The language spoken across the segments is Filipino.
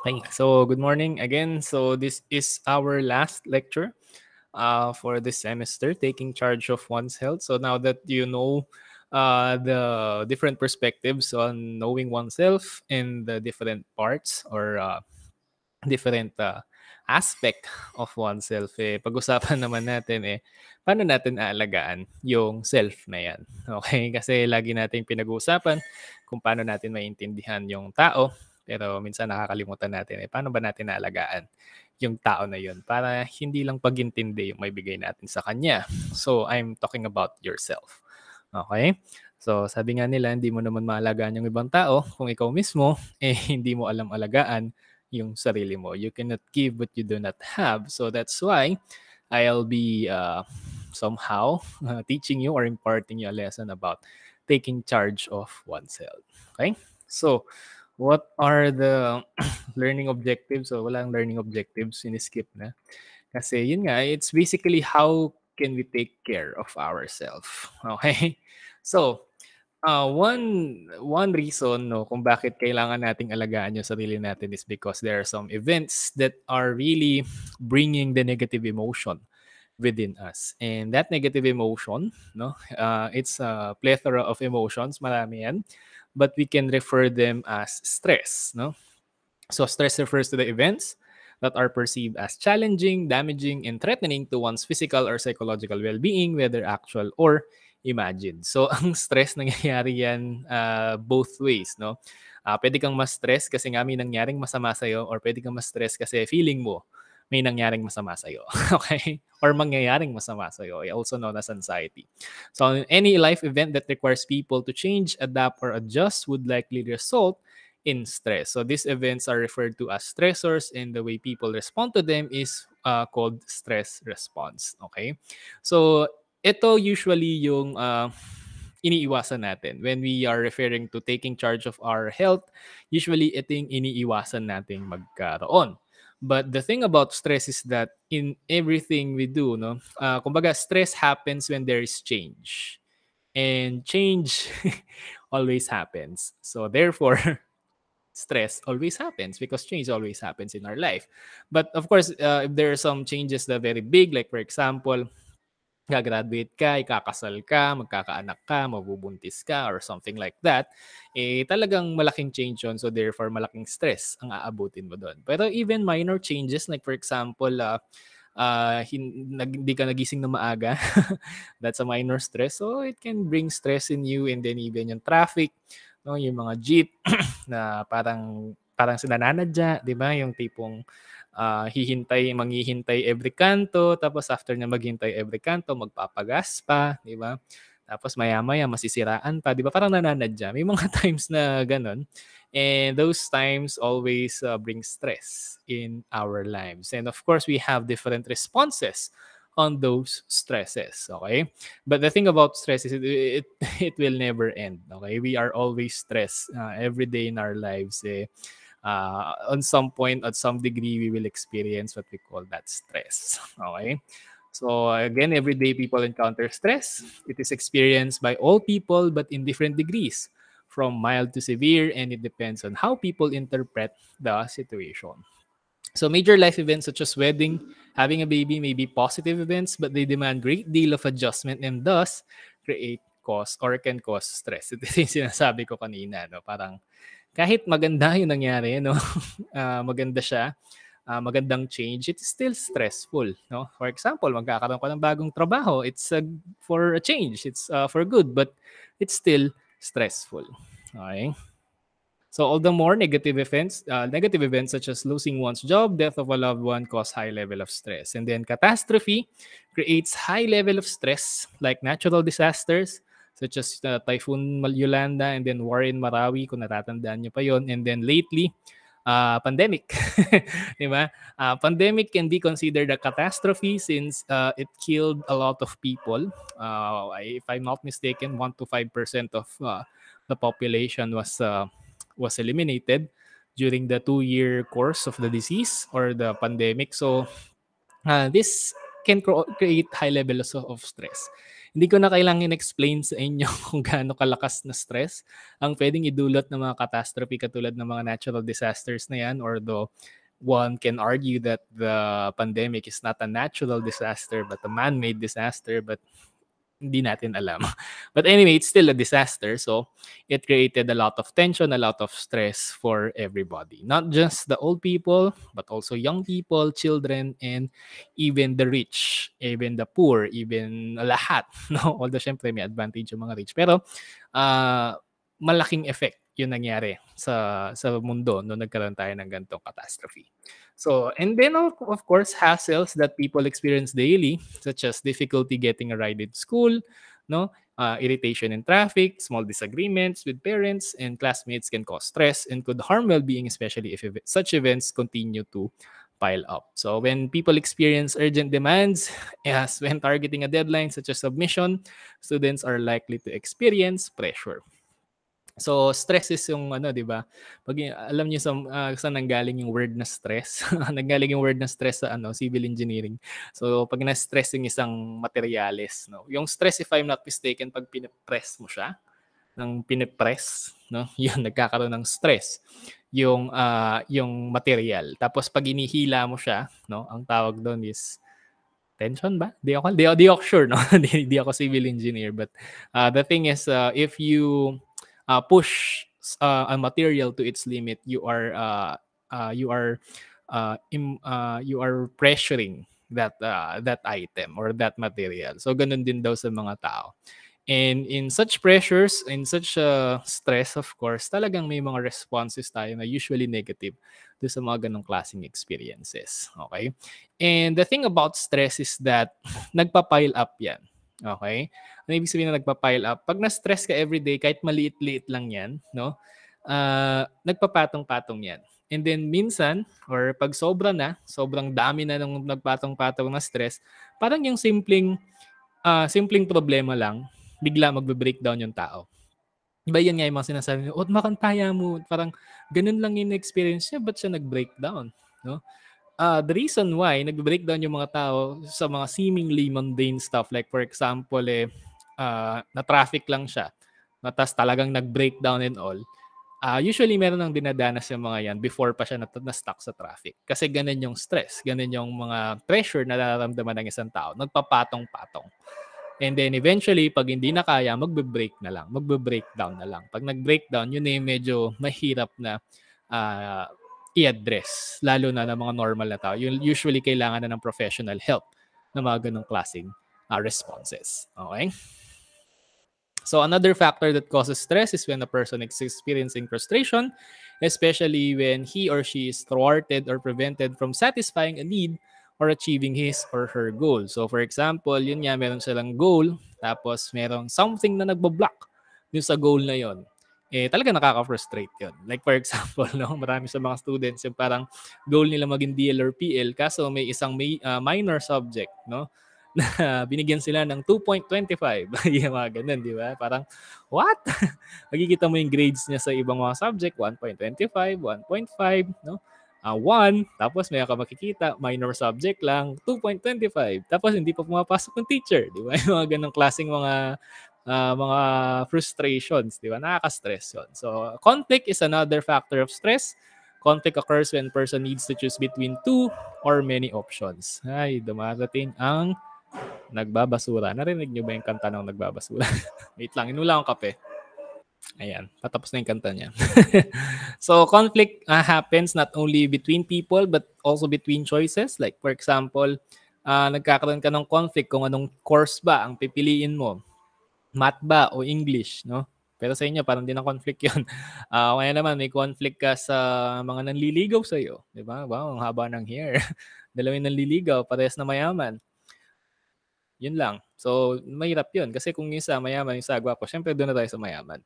Okay, so good morning again. So this is our last lecture for this semester, taking charge of one's health. So now that you know the different perspectives on knowing oneself and the different parts or different aspect of oneself, pag-usapan naman natin paano natin aalagaan yung self na yan. Okay? Kasi lagi nating pinag-uusapan kung paano natin maintindihan yung tao, pero minsan nakakalimutan natin, paano ba natin aalagaan yung tao na yun para hindi lang pag-intindi yung may bigay natin sa kanya. So, I'm talking about yourself. Okay? So, sabi nga nila, hindi mo naman maalagaan yung ibang tao kung ikaw mismo, hindi mo alam alagaan yung sarili mo. You cannot give what you do not have. So that's why I'll be somehow teaching you or imparting you a lesson about taking charge of oneself. Okay? So, what are the learning objectives? So, walang learning objectives, in-skip na. Kasi yun nga, it's basically how can we take care of ourselves. Okay? So, one reason 'no, kung bakit kailangan nating alagaan yung sarili natin is because there are some events that are really bringing the negative emotion within us. And that negative emotion 'no, it's a plethora of emotions, marami yan, but we can refer them as stress 'no. So stress refers to the events that are perceived as challenging, damaging, and threatening to one's physical or psychological well-being, whether actual or imagined. So ang stress nangyayari yan both ways, no? Pwede kang ma-stress kasi nga may nangyaring masama sa'yo or pwede kang ma-stress kasi feeling mo may nangyaring masama sa'yo. Okay? Or mangyayaring masama sa'yo, also known as anxiety. So any life event that requires people to change, adapt, or adjust would likely result in stress. So these events are referred to as stressors, and the way people respond to them is called stress response. Okay? So ito usually yung iniiwasan natin when we are referring to taking charge of our health. Usually ito yung iniiwasan nating magkaroon. But the thing about stress is that in everything we do, no, kumbaga stress happens when there is change. And change always happens. So therefore, stress always happens because change always happens in our life. But of course, if there are some changes that are very big, like for example, gagraduate ka, ikakasal ka, magkakaanak ka, mabubuntis ka, or something like that, talagang malaking change yun. So therefore, malaking stress ang aabutin mo doon. Pero even minor changes, like for example, hindi ka nagising na maaga, that's a minor stress. So it can bring stress in you, and then even yung traffic, no, yung mga jeep na parang sinananadya, 'di ba? Yung tipong manghihintay every kanto, tapos after niya maghintay every kanto, magpapagas pa, 'di ba? Tapos maya-maya masisiraan pa, 'di ba? Parang nananadya. May mga times na gano'n. And those times always bring stress in our lives. And of course, we have different responses on those stresses, okay? But the thing about stress is it will never end, okay? We are always stressed every day in our lives. On some point, at some degree, we will experience what we call that stress, okay? So again, every day people encounter stress. It is experienced by all people, but in different degrees, from mild to severe, and it depends on how people interpret the situation. So major life events such as wedding, having a baby may be positive events, but they demand great deal of adjustment and thus create cause or can cause stress. Ito yung sinasabi ko kanina, no? Parang kahit maganda yung nangyari, no? Maganda siya, magandang change, it's still stressful, no? For example, magkakaroon ka ng bagong trabaho, it's for a change, it's for good, but it's still stressful. Okay? So all the more negative events such as losing one's job, death of a loved one cause high level of stress. And then catastrophe creates high level of stress like natural disasters such as Typhoon Yolanda and then war in Marawi, kung natatandaan nyo pa yon. And then lately, pandemic. Di ba? Pandemic can be considered a catastrophe since it killed a lot of people. If I'm not mistaken, 1 to 5% of the population was eliminated during the 2-year course of the disease or the pandemic. So this can create high levels of stress. Hindi ko na kailangang explain sa inyo kung gaano kalakas na stress ang pwedeng idulot ng mga catastrophe katulad ng mga natural disasters na yan, although one can argue that the pandemic is not a natural disaster but a man-made disaster, but hindi natin alam. But anyway, it's still a disaster. So it created a lot of tension, a lot of stress for everybody. Not just the old people, but also young people, children, and even the rich, even the poor, even lahat. No? Although syempre may advantage yung mga rich. Pero malaking effect yung nangyari sa mundo no nagkaroon tayo ng ganitong catastrophe. So, and then of course, hassles that people experience daily, such as difficulty getting a ride in school, no, irritation in traffic, small disagreements with parents and classmates can cause stress and could harm well-being, especially if such events continue to pile up. So, when people experience urgent demands, as when targeting a deadline such as submission, students are likely to experience pressure. So, stress is yung ano, 'di ba? Pag alam niyo saan nanggaling yung word na stress? Nanggaling yung word na stress sa ano, civil engineering. So, pag na-stress yung isang materyales, no? Yung stress, if I'm not mistaken, pag pinipress mo siya, ng pinipress, no? Yun, nagkakaroon ng stress yung material. Tapos pag inihila mo siya, no? Ang tawag doon is tension ba? Di ako sure, no? Di ako civil engineer, but the thing is, if you push a material to its limit, you are pressuring that item or that material. So ganun din daw sa mga tao. And in such pressures, in such stress, of course, talagang may mga responses tayo na usually negative do sa mga ganong klaseng experiences. Okay? And the thing about stress is that nagpa-pile up yan. Okay? Ano ibig sabihin na nagpa-pile up? Pag na-stress ka everyday, kahit maliit-liit lang yan, no? Nagpapatong-patong yan. And then minsan, or pag sobrang dami na nung nagpatong-patong na stress, parang yung simpleng problema lang, bigla magbe-breakdown yung tao. Iba yan nga yung mga sinasabi niyo, makantaya mo, parang ganun lang yung experience niya, ba't siya nag-breakdown? No? The reason why nag-breakdown yung mga tao sa mga seemingly mundane stuff, like for example, na-traffic lang siya, tapos talagang nag-breakdown and all, usually meron ng dinadanas yung mga yan before pa siya na-stuck sa traffic. Kasi ganun yung stress, ganun yung mga pressure na nararamdaman ng isang tao, nagpapatong-patong. And then eventually, pag hindi na kaya, magbe-breakdown na lang. Pag nag-breakdown, yun yung medyo mahirap na i-address, lalo na ng mga normal na tao. Yun usually kailangan na ng professional help na mga ganong klaseng responses. Okay? So another factor that causes stress is when a person is experiencing frustration, especially when he or she is thwarted or prevented from satisfying a need or achieving his or her goal. So for example, yun nga, meron silang goal, tapos merong something na nagbo-block dun sa goal na yon. Talaga nakaka-frustrate yun. Like for example, no, marami sa mga students yung parang goal nila maging DL or PL, kaso may isang minor subject, no, na binigyan sila ng 2.25. Yung mga ganun, di ba? Parang, what? Magkikita mo yung grades niya sa ibang mga subject, 1.25, 1.5, no? 1, tapos may ka makikita, minor subject lang, 2.25. Tapos hindi pa pumapasok ng teacher, di ba? Yung mga ganong klaseng mga frustrations, di ba? Nakaka-stress yun. So, conflict is another factor of stress. Conflict occurs when person needs to choose between two or many options. Ay, dumarating ang nagbabasura. Narinig niyo ba yung kanta ng nagbabasura? Wait lang, inulang akong kape. Ayan, patapos na yung kanta niya. So, conflict happens not only between people but also between choices. Like, for example, nagkakaroon ka ng conflict kung anong course ba ang pipiliin mo. Math ba o English, no? Pero sa inyo, parang din ang conflict yun. Kaya naman, may conflict ka sa mga nanliligaw sa'yo. Di ba? Wow, ang haba ng hair. Dalawin nanliligaw, parehas na mayaman. Yun lang. So, mahirap yun. Kasi kung yung isa mayaman, yung isa gwapo, syempre doon na tayo sa mayaman.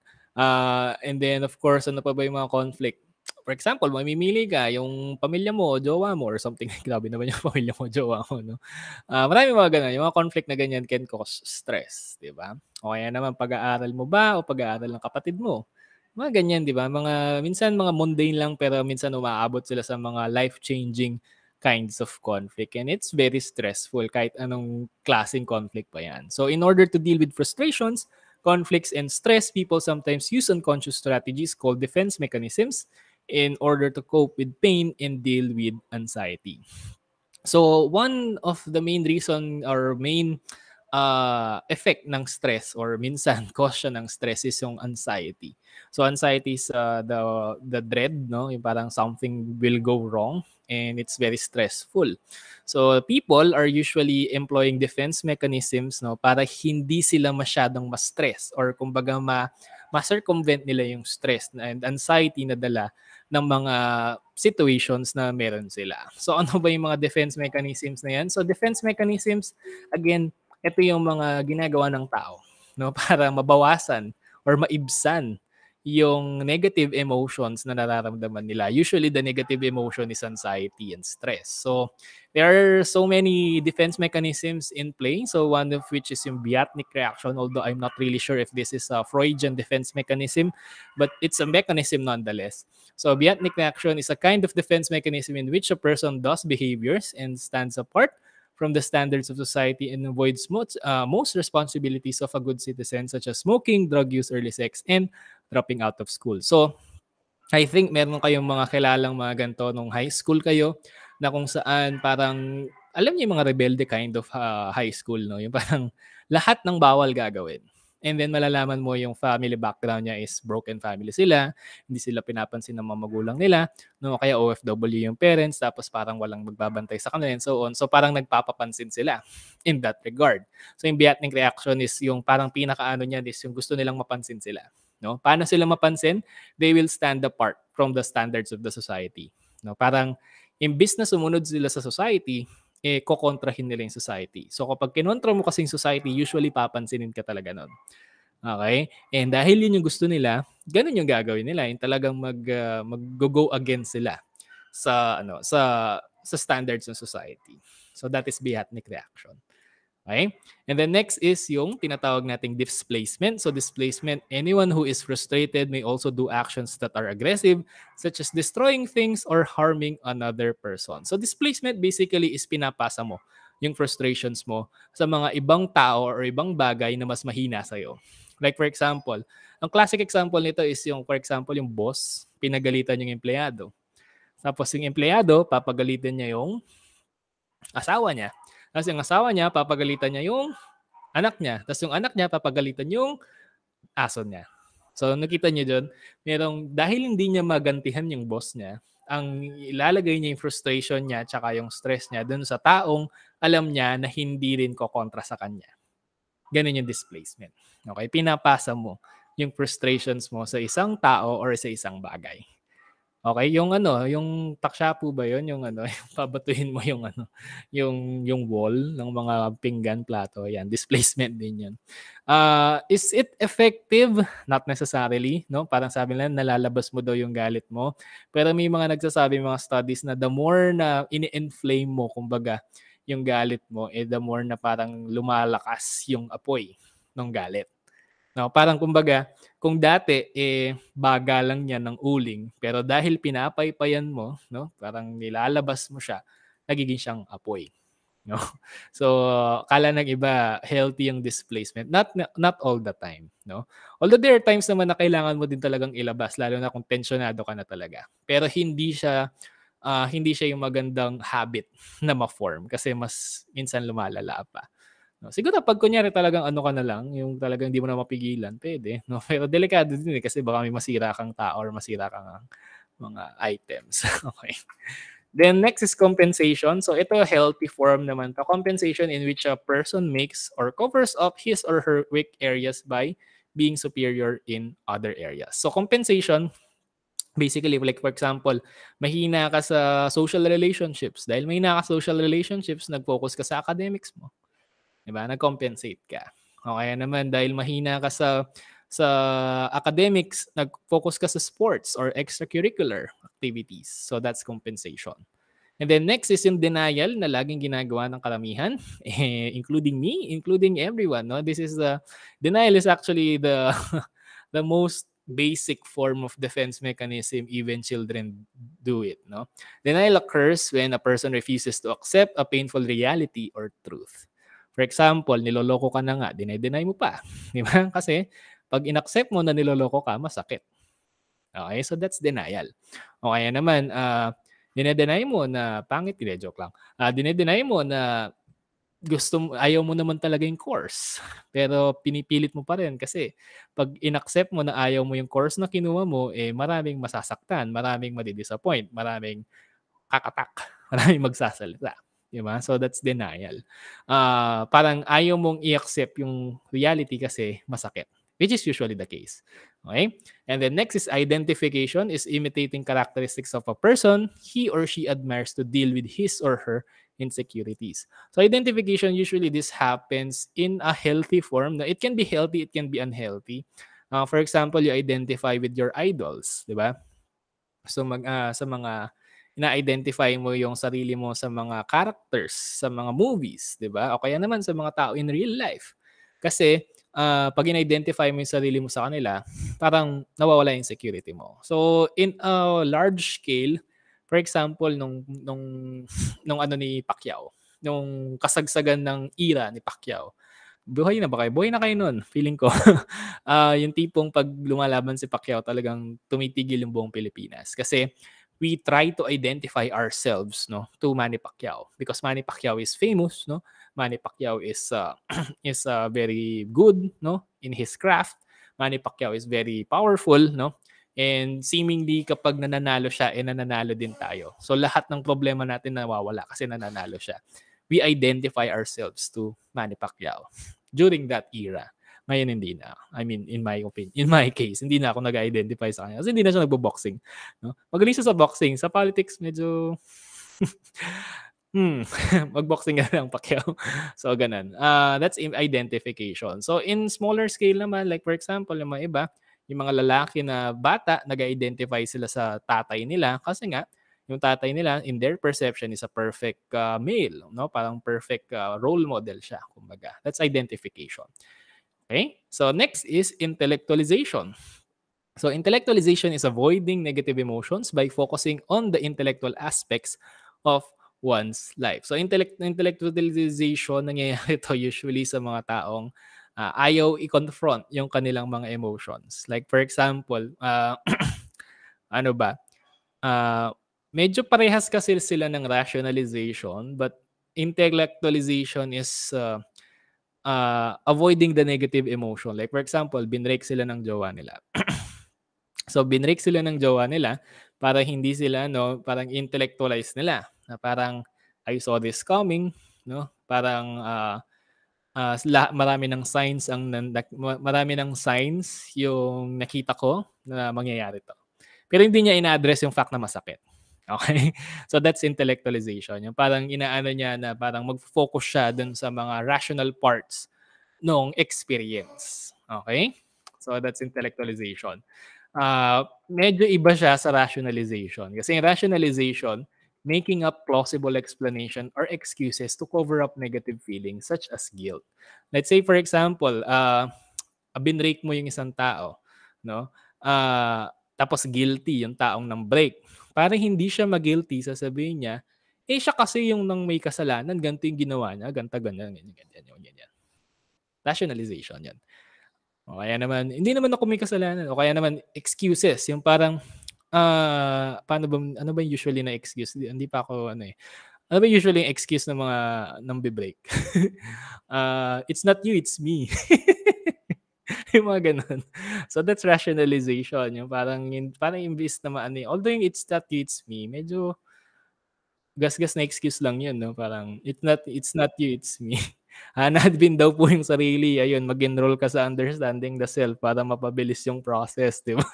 And then, of course, ano pa ba yung mga conflict? For example, mamimili ka, yung pamilya mo o jowa mo or something. Grabe naman yung pamilya mo o jowa mo, no? Marami mga ganun. Yung mga conflict na ganyan can cause stress, di ba? O kaya naman, pag-aaral mo ba o pag-aaral ng kapatid mo? Mga ganyan, di ba? Minsan mga mundane lang pero minsan umaabot sila sa mga life-changing kinds of conflict, and it's very stressful kahit anong klaseng conflict pa yan. So in order to deal with frustrations, conflicts, and stress, people sometimes use unconscious strategies called defense mechanisms in order to cope with pain and deal with anxiety. So one of the main reason or main effect ng stress or minsan cause siya ng stress is yung anxiety. So anxiety is the dread, no? Yung parang something will go wrong and it's very stressful. So people are usually employing defense mechanisms, no, para hindi sila masyadong ma-stress or kumbaga ma-circumvent nila yung stress and anxiety na dala ng mga situations na meron sila. So ano ba yung mga defense mechanisms na yan? So defense mechanisms, again, ito yung mga ginagawa ng tao, no, para mabawasan or maibsan yung negative emotions na nararamdaman nila. Usually the negative emotion is anxiety and stress. So there are so many defense mechanisms in play. So one of which is yung Biatnik reaction, although I'm not really sure if this is a Freudian defense mechanism, but it's a mechanism nonetheless. So Biatnik reaction is a kind of defense mechanism in which a person does behaviors and stands apart from the standards of society and avoids most responsibilities of a good citizen, such as smoking, drug use, early sex, and dropping out of school. So, I think meron kayong mga kilalang mga ganito nung high school kayo na kung saan parang, alam niyo yung mga rebelde kind of high school, no? Yung parang lahat ng bawal gagawin. And then malalaman mo yung family background niya is broken family sila, hindi sila pinapansin ng mga magulang nila, no? Kaya OFW yung parents, tapos parang walang magbabantay sa kanila and so on. So parang nagpapapansin sila in that regard. So yung Biatnik reaction is yung parang pinakaano niyan is yung gusto nilang mapansin sila. No? Paano sila mapansin? They will stand apart from the standards of the society. No? Parang imbis na sumunod sila sa society, kokontrahin nila yung society. So kapag kinontra mo kasing society, usually papansinin ka talaga nun. Okay? And dahil yun yung gusto nila, ganun yung gagawin nila. Yung talagang mag-go against sila sa standards ng society. So that is Biatnik reaction. Okay? And then next is yung tinatawag nating displacement. So displacement, anyone who is frustrated may also do actions that are aggressive, such as destroying things or harming another person. So displacement basically is pinapasa mo yung frustrations mo sa mga ibang tao or ibang bagay na mas mahina sa'yo. Like for example, ang classic example nito is yung, for example, yung boss, pinagalitan yung empleyado. Tapos yung empleyado, papagalitan niya yung asawa niya. Tapos yung asawa niya, papagalitan niya yung anak niya. Tapos yung anak niya, papagalitan yung aso niya. So nakita niyo doon, dahil hindi niya magantihan yung boss niya, ang ilalagay niya yung frustration niya tsaka yung stress niya doon sa taong alam niya na hindi rin kokontra sa kanya. Ganun yung displacement. Okay? Pinapasa mo yung frustrations mo sa isang tao or sa isang bagay. Okay, yung yung takshapu ba yun? Yung yung pabatuhin mo yung yung wall ng mga pinggan, plato, yan, displacement din yun. Is it effective? Not necessarily, no? Parang sabi nila, nalalabas mo daw yung galit mo. Pero may mga nagsasabi, mga studies na the more na ini-inflame mo, kumbaga, yung galit mo, the more na parang lumalakas yung apoy ng galit. No, parang kumbaga, kung dati baga lang niya ng uling, pero dahil pinapaypayan mo, no, parang nilalabas mo siya, nagiging siyang apoy, no? So, kala ng iba healthy yung displacement, not all the time, no? Although there are times naman na kailangan mo din talagang ilabas, lalo na kung tensionado ka na talaga. Pero hindi siya yung magandang habit na ma-form kasi mas minsan lumalala pa. No, siguro pag kunyari talagang ka na lang, yung talagang hindi mo na mapigilan, pwede, no? Pero delikado din kasi baka may masira kang tao or masira kang mga items. Okay. Then next is compensation. So ito healthy form naman to. Compensation in which a person makes or covers up his or her weak areas by being superior in other areas. So compensation, basically, like for example, mahina ka sa social relationships. Dahil mahina ka sa social relationships, nag-focus ka sa academics mo. Diba? Nag-compensate ka. O kaya naman dahil mahina ka sa academics, nag-focus ka sa sports or extracurricular activities. So that's compensation. And then next is yung denial na laging ginagawa ng karamihan, including me, including everyone. No? Denial is actually the the most basic form of defense mechanism. Even children do it, no? Denial occurs when a person refuses to accept a painful reality or truth. For example, niloloko ka na nga, dinay-deny mo pa. Di ba? Kasi pag inaccept mo na niloloko ka, masakit. Okay? So that's denial. O kaya naman, dinedeny mo na pangit, hindi, joke lang. Dinedeny mo na ayaw mo naman talaga yung course. Pero pinipilit mo pa rin kasi pag inaccept mo na ayaw mo yung course na kinuha mo, maraming masasaktan, maraming madi-disappoint, maraming kakatak, maraming magsasalita. Diba? So that's denial. Parang ayaw mong i-accept yung reality kasi masakit, which is usually the case. Okay? And then next is identification, is imitating characteristics of a person he or she admires to deal with his or her insecurities. So identification, usually this happens in a healthy form. It can be healthy, it can be unhealthy. For example, you identify with your idols, di ba? So sa mga ina-identify mo yung sarili mo sa mga characters, sa mga movies, di ba? O kaya naman sa mga tao in real life. Kasi pag in-identify mo yung sarili mo sa kanila, parang nawawala yung security mo. So in a large scale, for example, nung ano ni Pacquiao, nung kasagsagan ng era ni Pacquiao, buhay na ba kayo? Buhay na kayo nun, feeling ko. Yung tipong pag lumalaban si Pacquiao, talagang tumitigil yung buong Pilipinas. Kasi we try to identify ourselves, no, to Manny Pacquiao, because Manny Pacquiao is famous, no. Manny Pacquiao is is very good, no, in his craft. Manny Pacquiao is very powerful, no. And seemingly kapag nananalo siya, nananalo din tayo. So lahat ng problema natin nawawala kasi nananalo siya. We identify ourselves to Manny Pacquiao during that era. Ngayon hindi na. I mean, in my opinion, in my case, hindi na ako nag-identify sa kanya kasi hindi na siya nagbo-boxing, no? Magaling siya sa boxing, sa politics medyo mag-boxing nga lang Pacquiao. So ganun. That's identification. So in smaller scale naman, like for example, yung mga iba, yung mga lalaki na bata, nag-identify sila sa tatay nila kasi nga yung tatay nila in their perception is a perfect male, no? Parang perfect role model siya, kumbaga. That's identification. Okay? So next is intellectualization. So intellectualization is avoiding negative emotions by focusing on the intellectual aspects of one's life. So intellectualization, nangyayari to usually sa mga taong ayaw i-confront yung kanilang mga emotions. Like for example, ano ba? Medyo parehas kasi sila ng rationalization, but intellectualization is avoiding the negative emotion. Like for example, binrake sila ng jowa nila. So binrake sila ng jowa nila para hindi sila, no, parang intellectualize nila na parang I saw this coming, no? Parang marami ng signs marami ng signs yung nakita ko na mangyayari to. Pero hindi niya ina-address yung fact na masakit. Okay? So that's intellectualization. Yung parang inaano niya na parang mag-focus siya dun sa mga rational parts ng experience. Okay? So that's intellectualization. Medyo iba siya sa rationalization. Kasi in rationalization, making up plausible explanation or excuses to cover up negative feelings such as guilt. Let's say for example, binrake mo yung isang tao, no? Tapos guilty yung taong nang break. Para hindi siya ma-guilty, sasabihin niya, siya kasi yung nang may kasalanan, ganito yung ginawa niya, ganyan, ganyan. Rationalization yan. O kaya naman, hindi naman ako may kasalanan. O kaya naman, excuses. Yung parang, ano ba yung usually na excuse? Hindi pa ako, ano ba usually yung excuse ng mga nang be-break? It's not you, it's me. Yung mga ganun. So that's rationalization. Yung parang imbis na although yung it's not you, it's me, medyo gasgas na excuse lang yun, no? Parang it's not you, it's me. Hanapin daw po yung sarili. Ayun, mag-enroll ka sa understanding the self para mapabilis yung process, di ba?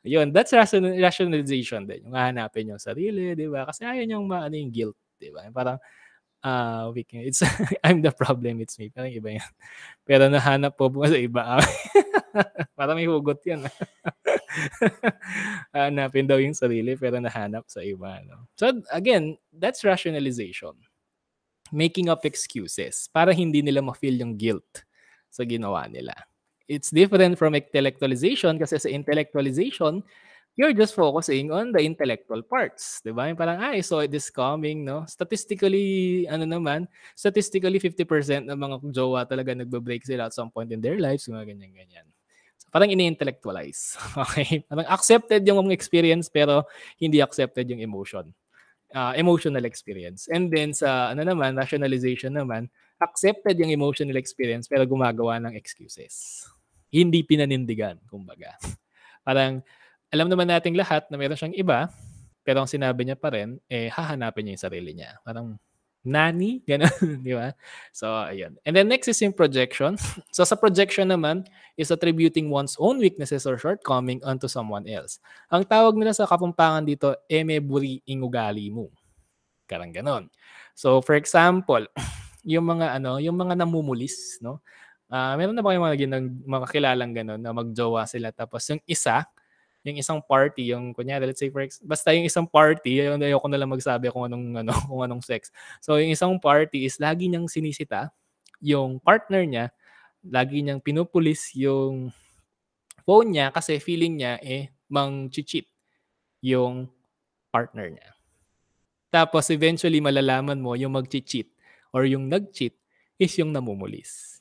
Ayun, that's rationalization din. Yung hahanapin yung sarili, di ba? Kasi ayaw niyang yung guilt, di ba? Parang, it's, I'm the problem, it's me. Parang iba yan. Pero nahanap po sa iba. Parang may hugot yan. Hanapin daw yung sarili pero nahanap sa iba. No? So again, that's rationalization. Making up excuses para hindi nila ma-feel yung guilt sa ginawa nila. It's different from intellectualization kasi sa intellectualization, you're just focusing on the intellectual parts, 'di ba? Yung parang, "I saw this coming," 'no? Statistically 50% ng mga jowa talaga nagbe-break sila at some point in their lives, mga ganyan-ganyan. So, parang ini-intellectualize, okey? Parang accepted yung experience pero hindi accepted yung emotional experience. And then sa ano naman, rationalization naman, accepted yung emotional experience pero gumagawa ng excuses. Hindi pinanindigan, kumbaga. Parang alam naman nating lahat na meron siyang iba, pero ang sinabi niya pa rin, hahanapin niya yung sarili niya. Parang, "Nani?" Gano'n, 'di ba? So, ayun. And then next is yung projection. So, sa projection naman is attributing one's own weaknesses or shortcoming onto someone else. Ang tawag nila sa Kapampangan dito, "Eme buri ing ugali mo." Parang gano'n. So, for example, yung mga namumulis 'no, meron na ba kayong mga kilalang gano'n na magjowa sila tapos yung isang party, yung kunyari let's say basta yung isang party, ayoko na lang magsabi kung anong ano, kung anong sex. So, yung isang party is lagi niyang sinisita yung partner niya, lagi niyang pinupulis yung phone niya kasi feeling niya, mang-cheat yung partner niya. Tapos eventually malalaman mo yung magche-cheat or yung nag-cheat is yung namumulis.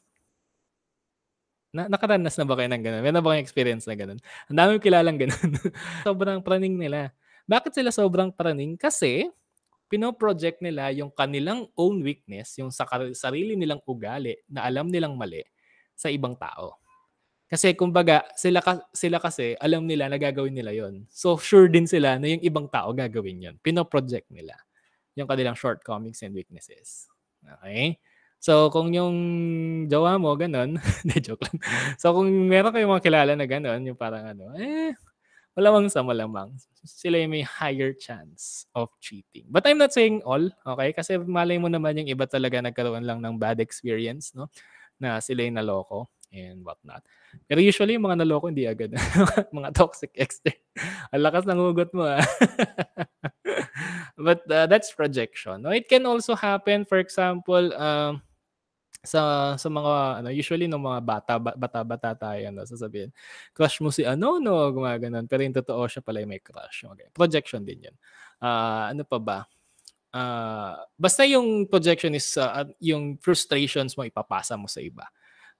Nakaranas na ba kayo ng gano'n? Meron na ba kayong experience na gano'n? Ang dami kong kilalang gano'n. Sobrang praning nila. Bakit sila sobrang praning? Kasi pino-project nila yung kanilang own weakness, yung sa sarili nilang ugali na alam nilang mali sa ibang tao. Kasi kumbaga sila kasi alam nila na gagawin nila yon. So sure din sila na yung ibang tao gagawin yon. Pino-project nila yung kanilang shortcomings and weaknesses. Okay. So, kung yung jowa mo gano'n, hindi, joke lang. So, kung meron kayong mga kilala na gano'n, yung parang ano, malamang sa malamang sila yung may higher chance of cheating. But I'm not saying all, okay? Kasi malay mo naman yung iba talaga nagkaroon lang ng bad experience, no? Na sila yung naloko and whatnot. Pero usually, yung mga naloko, hindi agad. Mga toxic ex. Ang lakas ng hugot mo, ah. But that's projection. No, it can also happen, for example, sa mga ano, usually nung mga bata-bata tayo, no, sasabihin, "Crush mo si ano 'no," gumaganon. Pero yung totoo siya pala yung may crush, okey. Projection din yun. Ano pa ba? Basta yung projection is, yung frustrations mo ipapasa mo sa iba,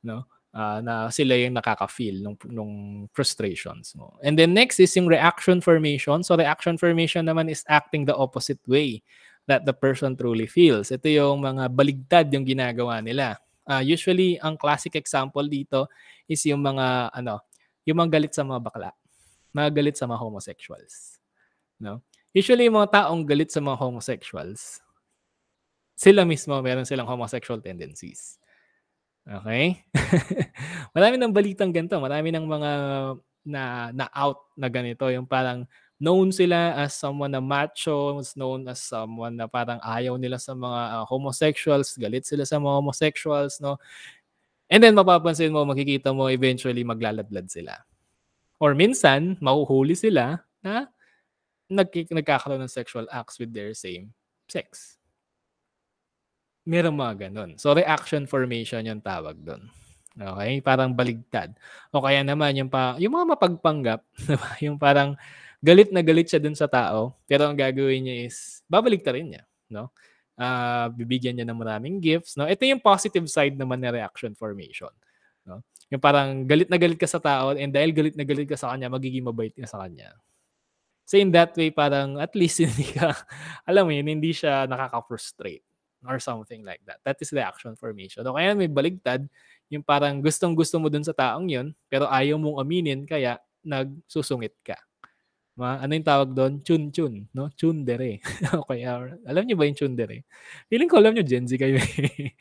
'no? Na sila yung nakaka-feel nung frustrations mo. And then next is yung reaction formation. So reaction formation naman is acting the opposite way that the person truly feels. Ito yung mga baligtad yung ginagawa nila. Usually ang classic example dito is yung mga ano, yung mga galit sa mga bakla, mga galit sa mga homosexuals, no? Usually yung mga taong galit sa mga homosexuals, sila mismo meron silang homosexual tendencies. Okay. Marami ng balitang ganito, marami ng mga na-out na ganito, yung parang known sila as someone na macho, known as someone na parang ayaw nila sa mga, homosexuals, galit sila sa mga homosexuals, 'no? And then mapapansin mo, makikita mo eventually maglaladlad sila or minsan mahuhuli sila na nagkakaroon ng sexual acts with their same sex. Merong mga gano'n. So, reaction formation yung tawag do'n. Okey, parang baligtad o kaya naman yung mga mapagpanggap, 'di ba, yung parang galit na galit siya dun sa tao, pero ang gagawin niya is babaliktarin niya, 'no? Bibigyan niya ng maraming gifts, 'no? Ito yung positive side naman ng reaction formation, 'no? Yung parang galit na galit ka sa tao and dahil galit na galit ka sa kanya, magiging mabait ka sa kanya. So, in that way parang at least hindi ka alam mo yun, hindi siya nakaka-frustrate or something like that. That is reaction formation o kaya may baligtad, yung parang gustong-gusto mo dun sa taong yun, pero ayaw mong aminin kaya nagsusungit ka. Ano yung tawag dun? Chun-chun, 'no? Tsundere o kaya alam niyo ba yung tsundere? Feeling ko alam niyo, Gen Z kayo, eh.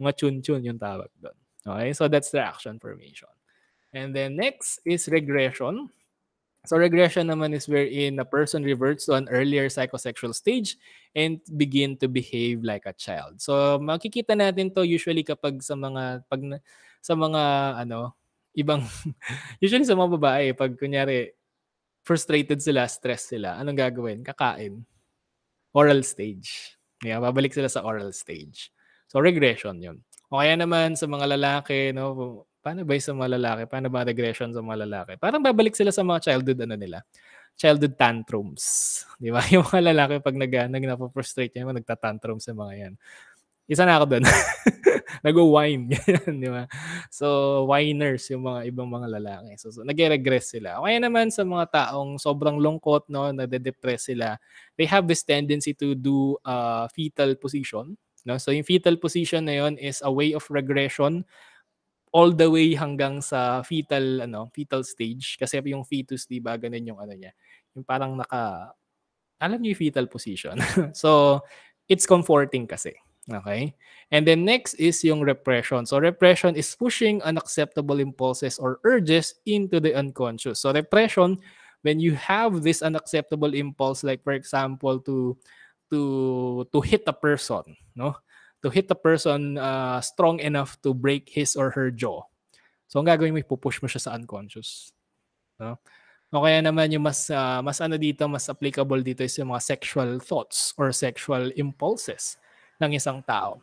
Mga chun-chun yung tawag dun. Okay, so that's reaction formation. And then next is regression. So regression naman is wherein a person reverts to an earlier psychosexual stage and begin to behave like a child. So makikita natin 'to usually kapag sa mga ano, ibang usually sa mga babae 'pag kunyari frustrated sila, stress sila, anong gagawin? Kakain. Oral stage. Yeah, babalik sila sa oral stage. So regression 'yun. O kaya naman sa mga lalaki 'no, paano ba yung sa mga lalaki? Paano ba regression sa mga lalaki? Parang babalik sila sa mga childhood ano nila, childhood tantrums, 'di ba? Yung mga lalaki 'pag napo-frustrate yan, nagta-tantrums yung mga yan. Isa na ako do'n. Nagwa-whine, ganyan, 'di ba? So, whiners yung mga ibang mga lalaki. So nagre-regress sila. O kaya naman sa mga taong sobrang lungkot 'no, nade-depress sila, they have this tendency to do, fetal position, 'no? So yung fetal position na yun is a way of regression all the way hanggang sa fetal stage. Kasi yung fetus 'di ba, gano'n yung ano niya, yung parang alam niyo yung fetal position. So, it's comforting kasi, okay. And then next is yung repression. So, repression is pushing unacceptable impulses or urges into the unconscious. So, repression, when you have this unacceptable impulse, like for example, to hit a person, no? To hit a person strong enough to break his or her jaw. So, ang gagawin mo, ipupush mo siya sa unconscious. No? O kaya naman yung mas ano dito, mas applicable dito is yung mga sexual thoughts or sexual impulses ng isang tao.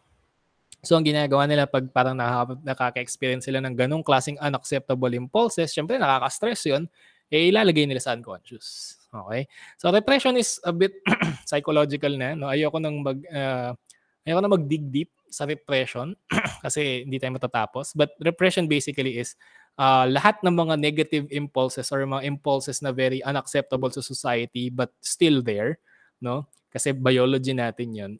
So ang ginagawa nila 'pag parang nakaka-experience sila ng ganong klaseng unacceptable impulses, syempre nakaka-stress 'yun, ilalagay nila sa unconscious. Okay. So repression is a bit psychological na 'no, ayoko na mag-dig deep sa repression kasi hindi tayo matatapos. But repression basically is lahat ng mga negative impulses or mga impulses na very unacceptable sa society but still there, no? Kasi biology natin 'yon,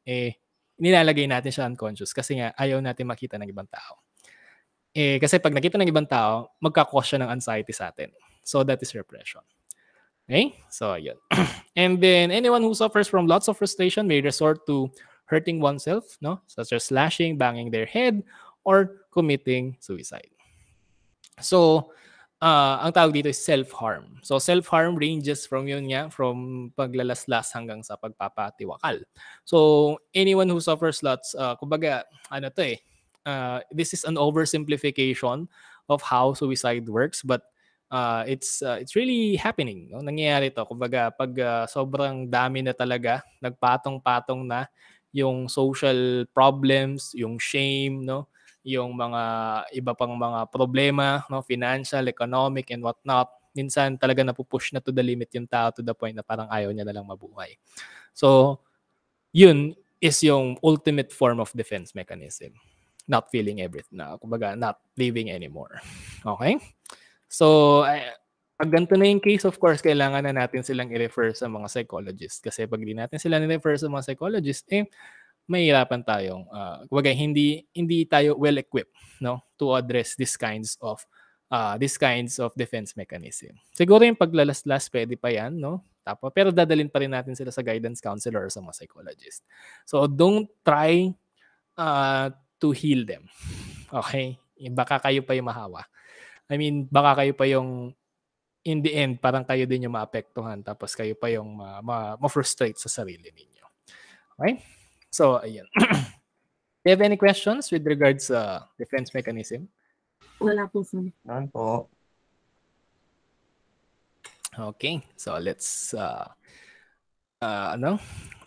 nilalagay natin siya unconscious kasi nga ayaw natin makita ng ibang tao. Kasi pag nakita ng ibang tao, magka-cause siya ng anxiety sa atin. So that is repression. Okay? So, yun. And then, anyone who suffers from lots of frustration may resort to hurting oneself, no? Such as slashing, banging their head, or committing suicide. So, ang tawag dito is self-harm. So, self-harm ranges from from paglalaslas hanggang sa pagpapatiwakal. So, anyone who suffers lots, kumbaga, this is an oversimplification of how suicide works, but it's really happening, no? Nangyayari 'to. Kumbaga 'pag sobrang dami na talaga, nagpatong-patong na yung social problems, yung shame, no? Yung mga iba pang mga problema, no? Financial, economic, and whatnot. Minsan talaga napupush na to the limit yung tao to the point na parang ayaw niya na lang mabuhay. So, yun is yung ultimate form of defense mechanism. Not feeling everything, kumbaga not living anymore. Okay? So, pag ganito na yung case, of course, kailangan na natin silang i-refer sa mga psychologist. Kasi pag di natin sila ni-refer sa mga psychologist, mahihirapan tayong, kumbaga, hindi tayo well-equipped, no, to address these kinds of defense mechanism. Siguro yung paglalaslas, pwede pa yan, no? Pero dadalhin pa rin natin sila sa guidance counselor or sa mga psychologist. So, don't try to heal them. Okay? Baka kayo pa yung mahawa. I mean, baka kayo pa yung in the end, parang kayo din yung maapektuhan tapos kayo pa yung ma-frustrate sa sarili ninyo. Okay? So, ayan. Do you have any questions with regards sa defense mechanism? Wala po, sir. Ano po? Okay. So, let's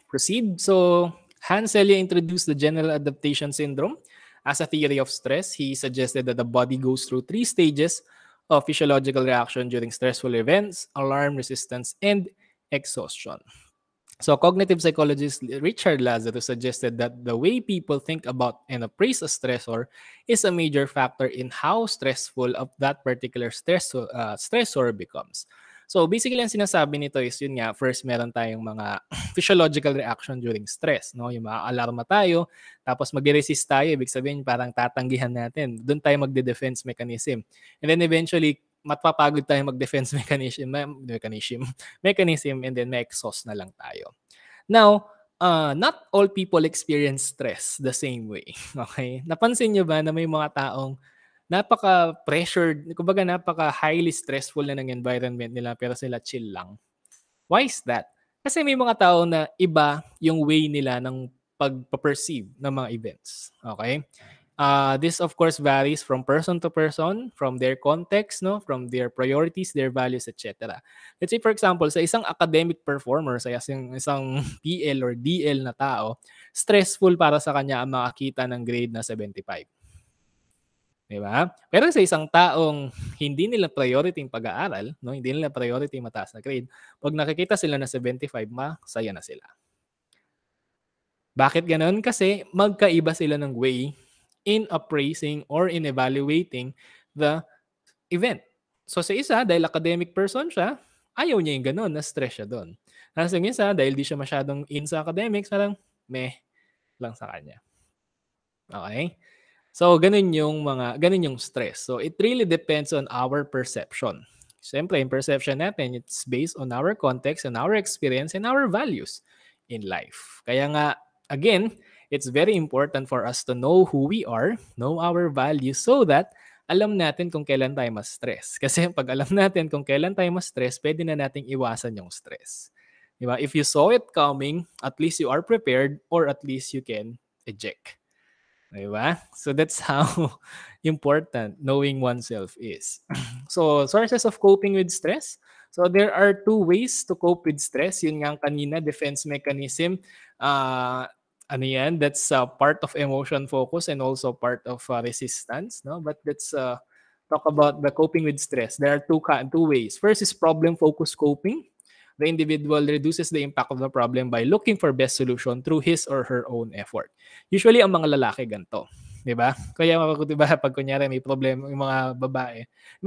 proceed. So, Hans Selye introduced the general adaptation syndrome as a theory of stress. He suggested that the body goes through 3 stages of physiological reaction during stressful events: alarm, resistance, and exhaustion. So, cognitive psychologist Richard Lazarus suggested that the way people think about and appraise a stressor is a major factor in how stressful of that particular stressor becomes. So, basically, ang sinasabi nito is yun nga, first, meron tayong mga physiological reaction during stress, no? Yung maa-alarma tayo, tapos mag-resist tayo, ibig sabihin parang tatanggihan natin. Doon tayo magde-defense mechanism. And then eventually, mapapagod tayo mag-defense mechanism, and then may exhaust na lang tayo. Now, not all people experience stress the same way. Okay? Napansin nyo ba na may mga taong napaka-pressured, kumbaga napaka-highly stressful na ng environment nila pero sila chill lang? Why is that? Kasi may mga tao na iba yung way nila ng pag-perceive ng mga events. Okay? This of course varies from person to person, from their context, no, from their priorities, their values, etc. Let's say for example, sa isang academic performer, sa isang PL or DL na tao, stressful para sa kanya ang makakita ng grade na 75. 'di ba? Pero sa isang taong hindi nila priority yung pag-aaral, 'no, hindi nila priority yung mataas na grade, 'pag nakikita sila na 75, masaya na sila. Bakit gano'n? Kasi magkaiba sila ng way in appraising or in evaluating the event. So sa isa, dahil academic person siya, ayaw niya yung gano'n, na-stress siya do'n. Tapos yung isa, dahil di siya masyadong in sa academics, parang meh lang sa kanya. Okay? So gano'n yung stress. So it really depends on our perception. Siyempre yung perception natin, it's based on our context and our experience and our values in life. Kaya nga, again, it's very important for us to know who we are, know our values so that alam natin kung kailan tayo ma-stress. Kasi 'pag alam natin kung kailan tayo ma-stress, puwede na nating iwasan yung stress. 'Di ba? If you saw it coming, at least you are prepared or at least you can eject. 'Di ba? So that's how important knowing oneself is. So sources of coping with stress. So there are two ways to cope with stress. Yun nga ang kanina, defense mechanism. Ano yan? That's part of emotion focus and also part of resistance. No? But let's talk about the coping with stress. There are two ways. First is problem focused coping. The individual reduces the impact of the problem by looking for best solution through his or her own effort. Usually ang mga lalaki ganito, 'di ba? Kaya 'di ba pag kunyari may problema yung mga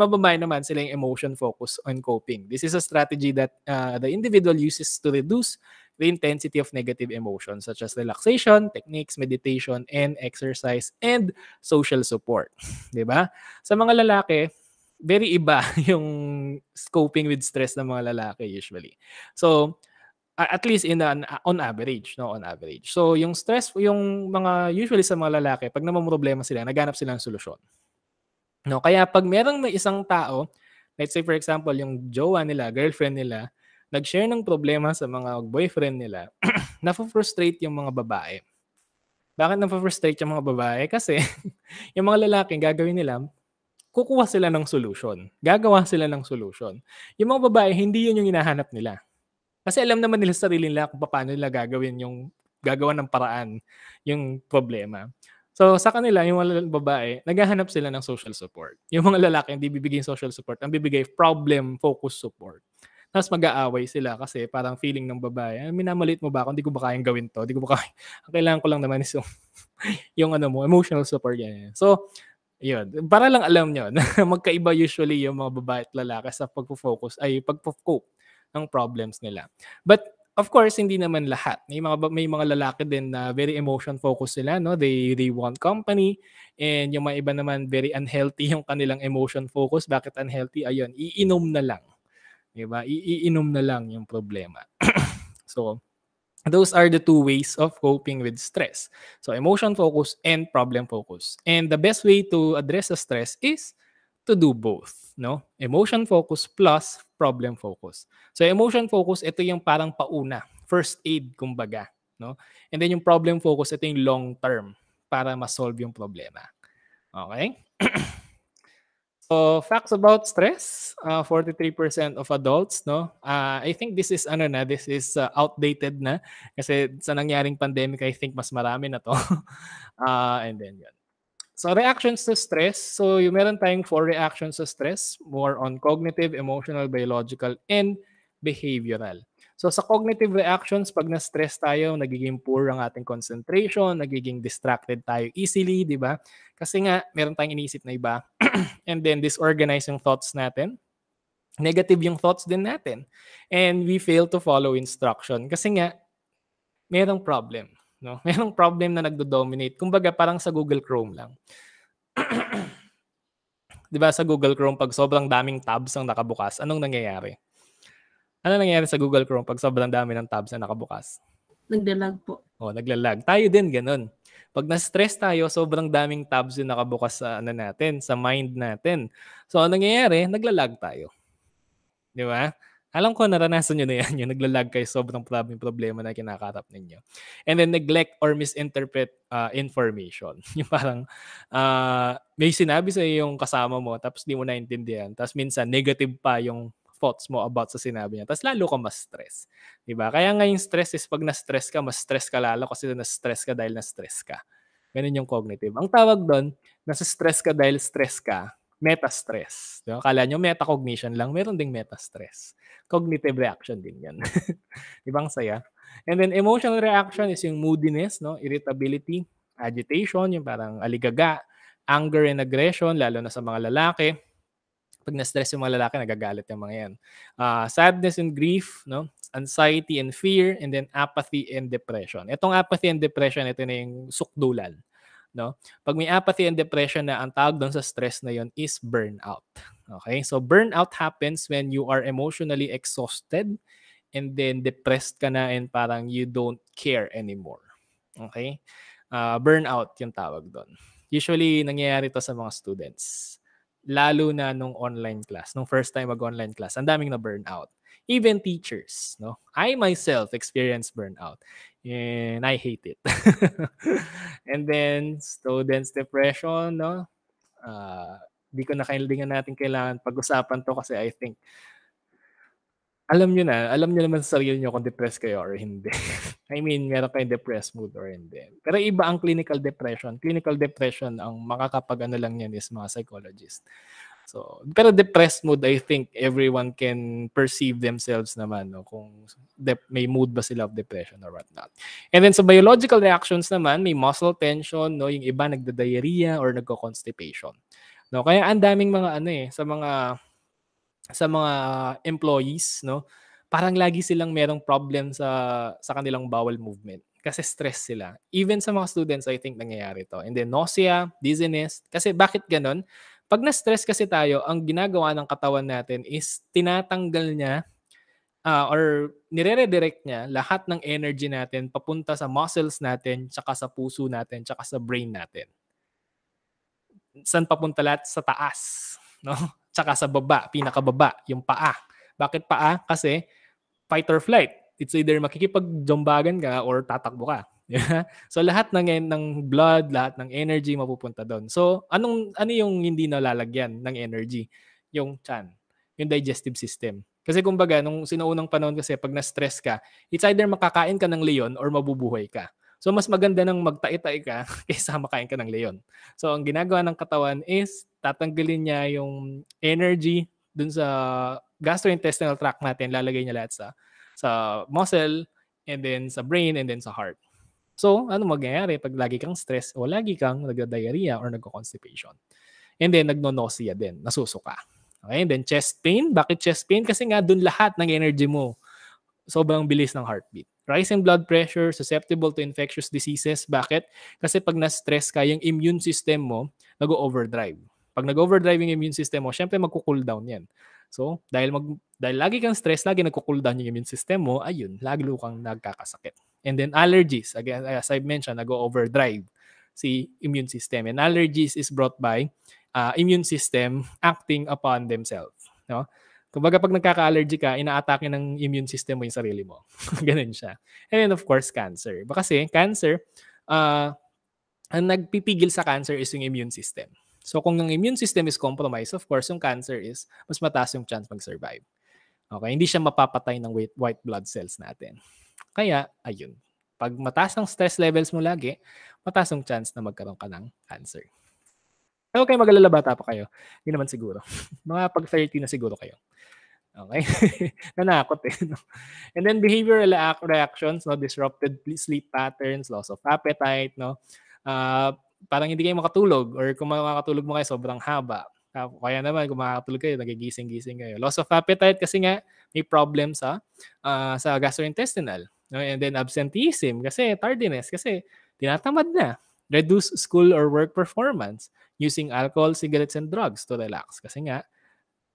babae naman sila yung emotion focus on coping. This is a strategy that the individual uses to reduce the intensity of negative emotions such as relaxation, techniques, meditation, and exercise and social support, 'di ba? Sa mga lalaki, very iba yung coping with stress ng mga lalaki usually. So, at least on average, no, on average. So, yung stress, yung mga usually sa mga lalaki, 'pag namomroblema sila, naghahanap sila ng solusyon. No, kaya 'pag may isang tao, let's say for example, yung jowa nila, girlfriend nila, nag-share ng problema sa mga boyfriend nila, nafo-frustrate yung mga babae. Bakit nafo-frustrate yung mga babae? Kasi yung mga lalaki, gagawin nila, kukuha sila ng solution, gagawa sila ng solution. Yung mga babae, hindi yun yung hinahanap nila. Kasi alam naman nila sa sarili nila kung paano nila gagawa ng paraan yung problema. So sa kanila, yung mga babae, naghahanap sila ng social support. Yung mga lalaki, hindi bibigay social support, ang bibigay problem-focused support. Tapos mag-aaway sila kasi parang feeling ng babae, minamaliit mo ba ako? Hindi ko ba kayang gawin to? Hindi ko ba kaya? Ang kailangan ko lang naman is yung ano mo, emotional support yan. So, yun. Para lang alam nyo na magkaiba usually yung mga babae at lalaki sa pagpo-cope ng problems nila. But of course, hindi naman lahat. May mga lalaki din na very emotion focused sila, no? They want company, and yung mga iba naman very unhealthy yung kanilang emotion focus. Bakit unhealthy? Ayun, iinom na lang, 'di ba? Iinom na lang yung problema. So, those are the two ways of coping with stress. So emotion focus and problem focus. And the best way to address the stress is to do both, no? Emotion focus plus problem focus. So emotion focus, ito yung parang pauna, first aid kumbaga, no? And then yung problem focus, ito yung long term para ma-solve yung problema. Okay? So, facts about stress, 43% of adults, no? I think this is outdated na kasi sa nangyaring pandemic, I think mas marami na 'to. And then yun. So, reactions to stress. So, yung meron tayong four reactions to stress, more on cognitive, emotional, biological, and behavioral. So, sa cognitive reactions, 'pag na-stress tayo, nagiging poor ang ating concentration, nagiging distracted tayo easily, 'di ba? Kasi nga meron tayong iniisip na iba. And then disorganized yung thoughts natin. Negative yung thoughts din natin. And we fail to follow instruction kasi nga merong problem, no? Merong problem na nagdo-dominate. Kumbaga parang sa Google Chrome lang. 'Di ba sa Google Chrome 'pag sobrang daming tabs ang nakabukas, anong nangyayari? Ano nangyayari sa Google Chrome 'pag sobrang dami ng tabs na nakabukas? Naglalag po. Oh, nagla-lag. Tayo din gano'n. 'Pag na-stress tayo, sobrang daming tabs yung nakabukas sa ano natin, sa mind natin. So, anong nangyayari? Nagla-lag tayo. 'Di ba? Alam ko naranasan niyo na 'yan, yung nagla-lag kayo sobrang daming problema na kinakaharap ninyo. And then neglect or misinterpret, information. Yung parang, may sinabi sa'yo yung kasama mo tapos di mo naintindihan tapos minsan negative pa yung thoughts mo about sa sinabi niya tapos lalo kang ma-stress, 'di ba? Kaya nga yung stress is 'pag na-stress ka, mas stress ka lalo kasi na-stress ka dahil na-stress ka. Gano'n yung cognitive. Ang tawag do'n, Nasa-stress ka dahil stress ka, meta-stress. 'Di ba? Akala niyo metacognition lang, meron ding meta-stress. Cognitive reaction din 'yan. 'Di ba ang saya? And then emotional reaction is yung moodiness, no? Irritability, agitation, yung parang aligaga, anger and aggression, lalo na sa mga lalaki. Pag na-stress yung mga lalaki, nagagalit yung mga yan. Sadness and grief, no? Anxiety and fear, and then apathy and depression. Itong apathy and depression, ito na yung sukdulan. No? Pag may apathy and depression na, ang tawag doon sa stress na yon is burnout. Okay? So burnout happens when you are emotionally exhausted and then depressed ka na and parang you don't care anymore. Okay? Burnout yung tawag doon. Usually, nangyayari to sa mga students. Lalo na nung online class, nung first time mag-online class, ang daming na burnout. Even teachers, no? I myself experienced burnout and I hate it. And then students depression, no? Di ko na natin kailangan pag-usapan to kasi I think alam niyo naman sa sarili niyo kung depressed kayo or hindi. I mean, meron kayong depressed mood or hindi. Pero iba ang clinical depression. Clinical depression, ang makakapag-ano lang yan is mga psychologist. So, pero depressed mood, I think everyone can perceive themselves naman, no, kung may mood ba sila of depression or whatnot. And then sa biological reactions naman, may muscle tension, no, yung iba nagda-diarrhea or nagko-constipation. No, kaya ang daming mga sa mga employees, no, parang lagi silang merong problem sa kanilang bowel movement kasi stress sila. Even sa mga students, I think nangyayari to. And then nausea, dizziness. Kasi bakit ganun? Pag na-stress kasi tayo, ang ginagawa ng katawan natin is tinatanggal niya or nire-redirect niya lahat ng energy natin papunta sa muscles natin, tsaka sa puso natin, tsaka sa brain natin. Saan papunta lahat? Sa taas, no? Tsaka sa baba, pinakababa, yung paa. Bakit paa? Kasi fight or flight. It's either makikipag-jombagan ka or tatakbo ka. So lahat ng blood, lahat ng energy mapupunta doon. So ano yung hindi nalalagyan ng energy? Yung tiyan, yung digestive system. Kasi kumbaga nung sinuunang panahon kasi pag na-stress ka, it's either makakain ka ng leon or mabubuhay ka. So mas maganda nang magtai-tai ka kaysa makain ka ng leon. So ang ginagawa ng katawan is tatanggalin niya yung energy dun sa gastrointestinal tract natin, lalagay niya lahat sa muscle, and then sa brain, and then sa heart. So, ano mangyayari pag lagi kang stress o lagi kang nagda-diarrhea or nagko-constipation? And then, nagno-nausea din, nasusuka. Okay? And then, chest pain. Bakit chest pain? Kasi nga, dun lahat ng energy mo. Sobrang bilis ng heartbeat. Rise in blood pressure, susceptible to infectious diseases. Bakit? Kasi pag na-stress ka, yung immune system mo, nag-overdrive. Pag nag-overdrive yung immune system mo, syempre magko-cool down yan. So, dahil lagi kang stress, lagi nagko-cool down yung immune system mo, ayun, lagi kang nagkakasakit. And then allergies, again, as I've mentioned, nag-overdrive si immune system. And allergies is brought by immune system acting upon themselves. No? Kumbaga pag nagkaka-allergy ka, ina-atake ng immune system mo yung sarili mo. Ganun siya. And then of course, cancer. Kasi cancer, ang nagpipigil sa cancer is yung immune system. So kung yung immune system is compromised, of course, yung cancer is mas mataas yung chance mag-survive. Okay? Hindi siya mapapatay ng white blood cells natin. Kaya, ayun. Pag mataas ang stress levels mo lagi, mataas ang chance na magkaroon ka ng cancer. Pero kayo mag-alala, bata pa kayo. Hindi naman siguro. Mga pag 30 na siguro kayo. Okay? Nanakot eh. No? And then behavioral reactions, no? Disrupted sleep patterns, loss of appetite, no? Parang hindi kayo makatulog or kung makakatulog mo kayo, sobrang haba. Kaya naman, kung makakatulog kayo, nagigising-gising kayo. Loss of appetite kasi nga may problem sa gastrointestinal. No? And then absenteeism kasi tardiness kasi tinatamad na. Reduce school or work performance using alcohol, cigarettes, and drugs to relax. Kasi nga,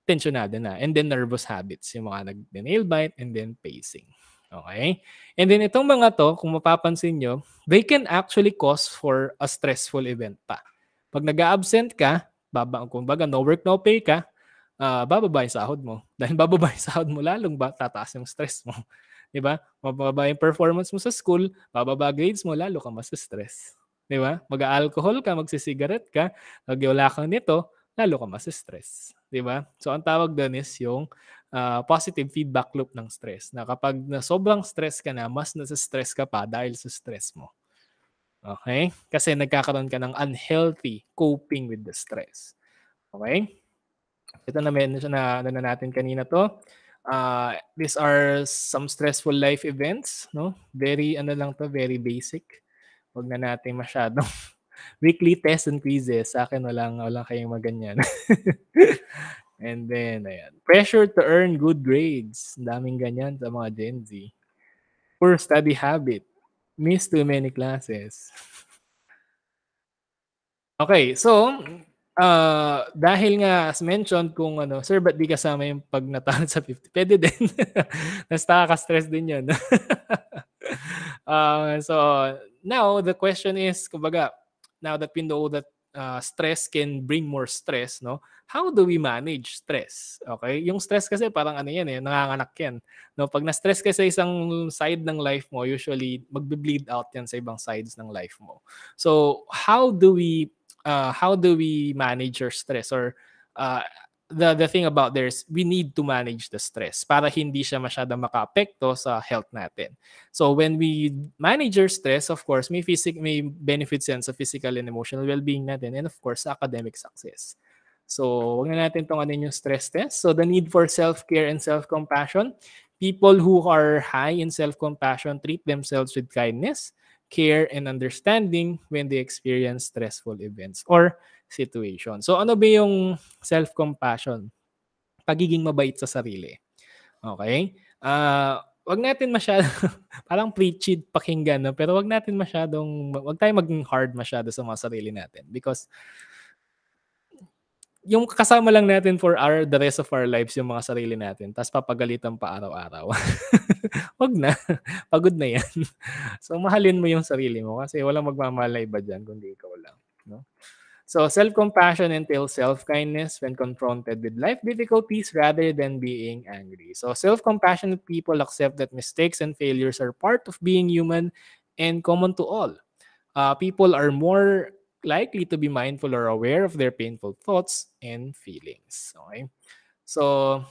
tensionado na. And then nervous habits, yung mga nag-nail bite and then pacing. Okay? And then itong mga to, kung mapapansin nyo, they can actually cause for a stressful event pa. Pag nag-absent ka, kung baga no work, no pay ka, bababa yung sahod mo. Dahil bababa yung sahod mo, lalong tataas yung stress mo. Diba? Mababa yung performance mo sa school, bababa grades mo, lalo ka mas stress. Diba? Mag-alcohol ka, magsisigaret ka, pag wala kang nito, lalo ka mas stress. Diba? So, ang tawag doon is yung positive feedback loop ng stress. Na kapag sobrang stress ka na, mas nasa-stress ka pa dahil sa stress mo. Okay? Kasi nagkakaroon ka ng unhealthy coping with the stress. Okay? Ito na mention na ano na natin kanina 'to. These are some stressful life events, 'no? Very ano lang 'to, very basic. Wag na natin masyadong weekly tests and quizzes. Sa'kin walang kayong mga. And then ayan, pressure to earn good grades. Ang daming ganyan sa mga Gen Z. Poor study habit, miss too many classes. Okay, so, dahil nga as mentioned kung ano, "Sir ba't di kasama yung 'pag natalo sa 50?" Puwede din. Mas nakaka-stress din yun. So now the question is kumbaga, now that we know that, stress can bring more stress 'no, how do we manage stress? Okay, yung stress kasi parang ano yan, eh, nanganganak yan 'no. 'Pag na-stress ka sa isang side ng life mo, usually magbe-bleed out yan sa ibang sides ng life mo. So how do we manage your stress or, uh, the thing about there is we need to manage the stress para hindi siya masyadong makaapekto sa health natin. So when we manage your stress, of course, may benefits yan sa physical and emotional well-being natin and of course sa academic success. So wag na natin tong ano yung stress test. So the need for self-care and self-compassion. People who are high in self-compassion treat themselves with kindness, care, and understanding when they experience stressful events or situations. So ano ba yung self-compassion? Pagiging mabait sa sarili. Okay? 'Wag natin masyado parang preachy pakinggan 'no, pero 'wag tayong maging hard masyado sa mga sarili natin because yung kasama lang natin for the rest of our lives yung mga sarili natin ta's papagalitan pa araw-araw. 'Wag na, pagod na 'yan. So, mahalin mo yung sarili mo kasi walang magmamahal na iba diyan kundi ikaw lang, 'no? So, self-compassion entails self-kindness when confronted with life difficulties rather than being angry. So, self-compassionate people accept that mistakes and failures are part of being human and common to all. People are more likely to be mindful or aware of their painful thoughts and feelings. Okay? So,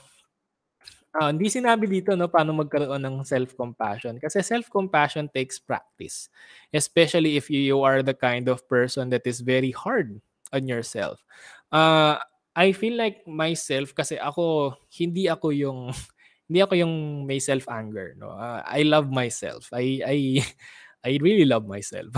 hindi sinabi dito 'no, paano magkaroon ng self-compassion. Kasi self-compassion takes practice, especially if you are the kind of person that is very hard on yourself. Ah, I feel like myself kasi hindi ako yung hindi ako yung may self-anger 'no, I love myself. I really love myself.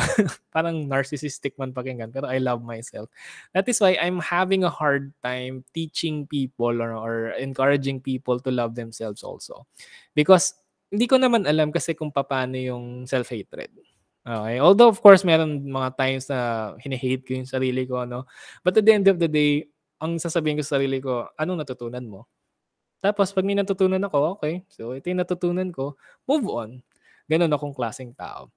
Parang narcissistic man pakinggan, pero I love myself. That is why I'm having a hard time teaching people or encouraging people to love themselves also. Because hindi ko naman alam kasi kung paano yung self-hatred. Okay? Although of course meron mga times na hate ko yung sarili ko, no? But at the end of the day, ang sasabihin ko sa sarili ko, anong natutunan mo? Tapos 'pag may natutunan ako, okay, so ito yung natutunan ko, move on. Gano'n akong klaseng tao.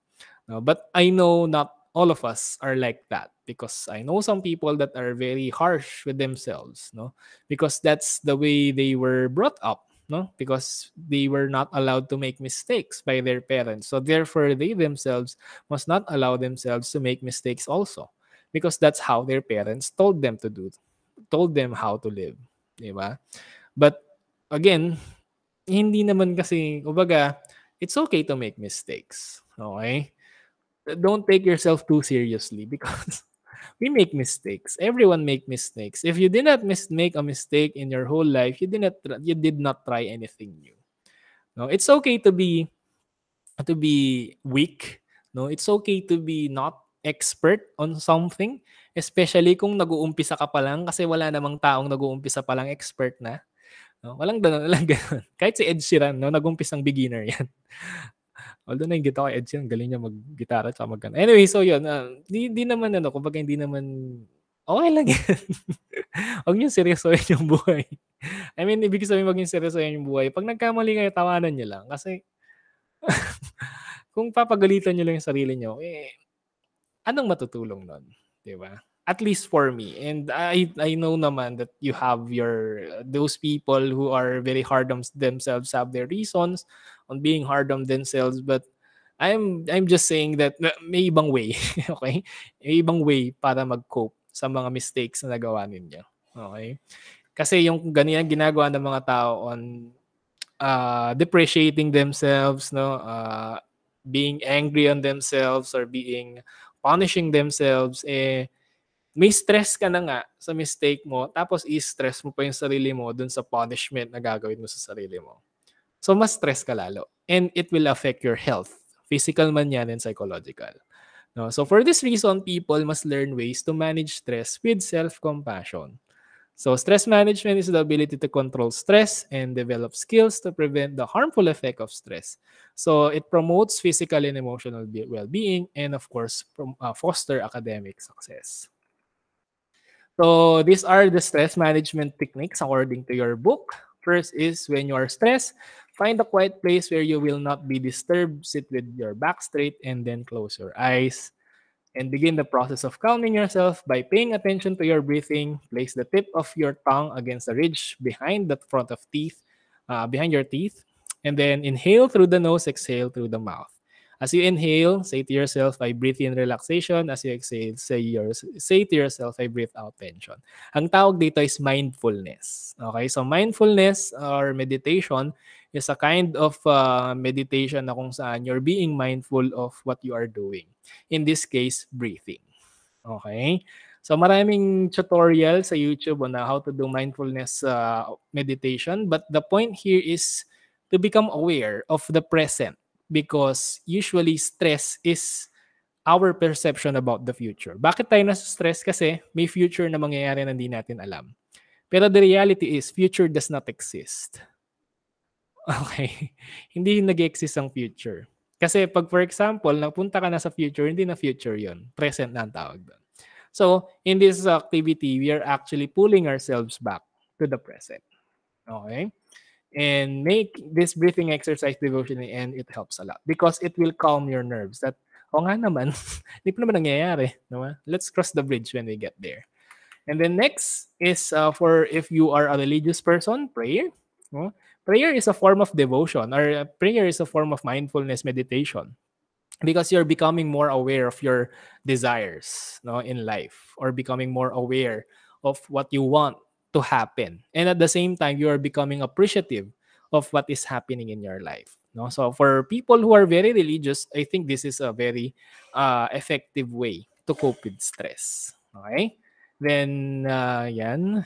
No, but I know not all of us are like that because I know some people that are very harsh with themselves, no? Because that's the way they were brought up, no? Because they were not allowed to make mistakes by their parents. So therefore they themselves must not allow themselves to make mistakes also because that's how their parents told them to do, told them how to live, 'di ba? But again, hindi naman kasi kumbaga, it's okay to make mistakes, okay? Don't take yourself too seriously because we make mistakes. Everyone make mistakes. If you did not make a mistake in your whole life, you did not try anything new. No, it's okay to be weak. No, it's okay to be not expert on something, especially kung nag-uumpisa ka pa lang kasi wala namang taong nag-uumpisa pa lang expert na. No, walang ganun. Kahit si Ed Sheeran, no, nag-umpisang beginner 'yan. Although nainggit ako kay Ed Sheeran, galing niya mag-gitara tsaka mag-ano. Anyway, so yun, di naman ano, kumbaga hindi naman okey lang yan. Huwag niyong seryosohin yung buhay. I mean, ibig sabihin huwag niyong seryosohin yung buhay. 'Pag nagkamali kayo, tawanan niyo lang kasi kung papagalitan niyo lang yung sarili niyo, eh, anong matutulong nun, 'di ba? At least for me. And I know naman that you have those people who are very hard on themselves have their reasons on being hard on themselves, but I'm just saying that may ibang way, okay? May ibang way para mag-cope sa mga mistakes na nagawa ninyo, okay? Kasi yung ganyan ginagawa ng mga tao on depreciating themselves, no, being angry on themselves or being punishing themselves, may stress ka na nga sa mistake mo, tapos i-stress mo pa yung sarili mo dun sa punishment na gagawin mo sa sarili mo. So, mas stress ka lalo. And it will affect your health. Physical man yan and psychological. No? So, for this reason, people must learn ways to manage stress with self-compassion. So, stress management is the ability to control stress and develop skills to prevent the harmful effect of stress. So, it promotes physical and emotional well-being and, of course, foster academic success. So, these are the stress management techniques according to your book. First is when you are stressed, find a quiet place where you will not be disturbed. Sit with your back straight and then close your eyes. And begin the process of calming yourself by paying attention to your breathing. Place the tip of your tongue against the ridge behind the front of teeth, behind your teeth, and then inhale through the nose, exhale through the mouth. As you inhale, say to yourself, I breathe in relaxation. As you exhale, say to yourself, I breathe out tension. Ang tawag dito is mindfulness. Okay, so mindfulness or meditation is a kind of meditation na kung saan you're being mindful of what you are doing. In this case, breathing. Okay? So maraming tutorial sa YouTube on how to do mindfulness meditation, but the point here is to become aware of the present because usually stress is our perception about the future. Bakit tayo nasa stress? Kasi may future na mangyayari na hindi natin alam. Pero the reality is, future does not exist. Okay? Hindi nag-exist ang future. Kasi pag for example, napunta ka na sa future, hindi na future yon, present na ang tawag doon. So, in this activity, we are actually pulling ourselves back to the present. Okay? And make this breathing exercise devotion and it helps a lot because it will calm your nerves. That, nga naman, hindi pa naman nangyayari. No? Let's cross the bridge when we get there. And then next is for if you are a religious person, prayer. No? Prayer is a form of devotion or prayer is a form of mindfulness meditation because you're becoming more aware of your desires, no, in life or becoming more aware of what you want to happen. And at the same time, you are becoming appreciative of what is happening in your life. No? So for people who are very religious, I think this is a very effective way to cope with stress. Okay? Then, yan.